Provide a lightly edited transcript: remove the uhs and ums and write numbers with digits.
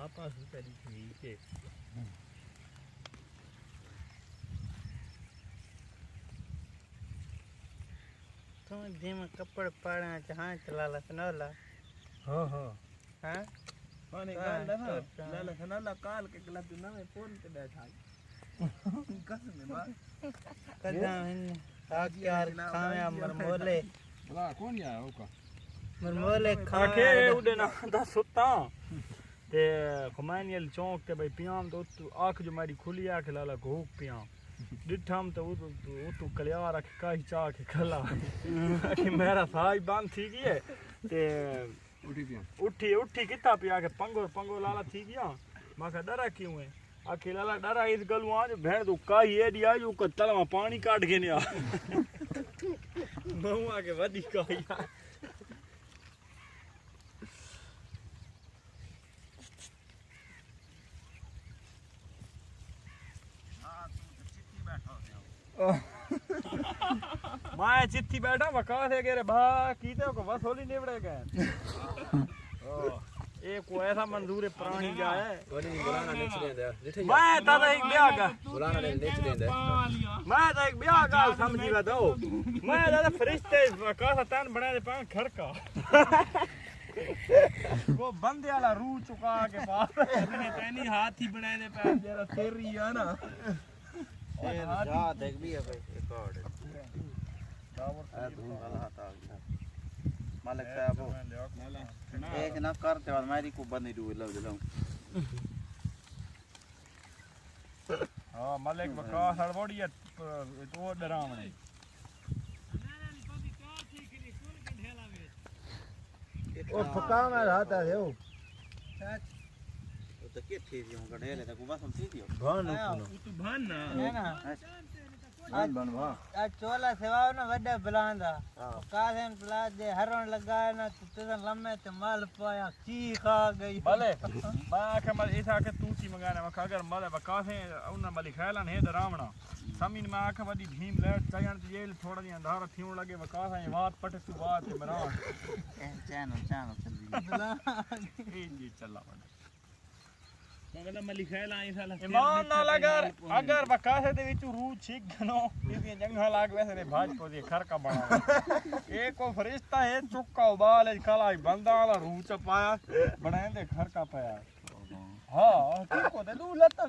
आपस उतरी ठीक है तुम जिम कपड़ पाड़ा जहां चला ला सनोला हां हां हां माने गाल ना सनोला काल के क्लब ना में फोन पे बैठा कसम में बात कदम आकर खावे अमर मोले भला कौन या ओका मर मोले आखे उडे ना दा सुता ते खमानियल चौक ते भाई पियाम तो आंख जो मारी खुली आंख लाला घोक पिया डिठम तो तू कलियार रख काई चा के खला कि मेरा साई बंद थी गई है ते उठी किता पिया के पंगो लाला थी गया माका डरा क्यों है आखे लाला डरा इस गलू आज भेड़ तू काई एडी आज ऊपर तलवा पानी काट के ने आ बहु आके वडी काई मैं चिट्ठी बैठा वका थे के भा कीते को बस होली निबड़े गए ए को ऐसा मंजूर है प्राणी जाए कोनी बुलाना नेच देंदा मैं दादा एक ब्याह का बुलाना नेच देंदा मैं तो एक ब्याह का समझी गा दो मैं दादा फरिश्ते वका सा तन बना दे पान घर का वो बंदे वाला रू चुका के पास अपने तैनी हाथ ही बनाए दे पैर जरा तेरी है ना ए जा देख भी है भाई रिकॉर्ड आ धूम वाला हाथ आ गया मालिक साहब एक ना करते और मेरी को बंद ही लो दिलाऊं हां मलिक वका सड़बोड़ी है तो डरावने ओ फका में रहता है वो तो के थी जो गढ़ेले तो बस हम थी दियो भान तू भान ना है ना बन वाह आ चोला सेवाओ ना वड्डे बलांदा कासेन प्ला दे हरण लगाया ना तुसन लम्मे ते माल पाया की खा गई भले मैं आखे मल ऐसा के तूची मंगाने मैं अगर मले बकासे उन मली खैलन है डरावना समीन में आखे वडी भीम ले चयन जेल थोड़ा दी अंधार थीण लगे बकासा वात पटे तू बात के मरा चानो चल जी चला मगर मली खैला ऐसा ईमान ना अगर बकासे दे विच रू छिक गनो ये जंगल लाग वैसे रे भाजपा दे घर का बना एक को फरिश्ता है चुक्का उबाल काला बंदा वाला रू चपाया बनाए दे घर का पाया हां ठीक को दे तू लता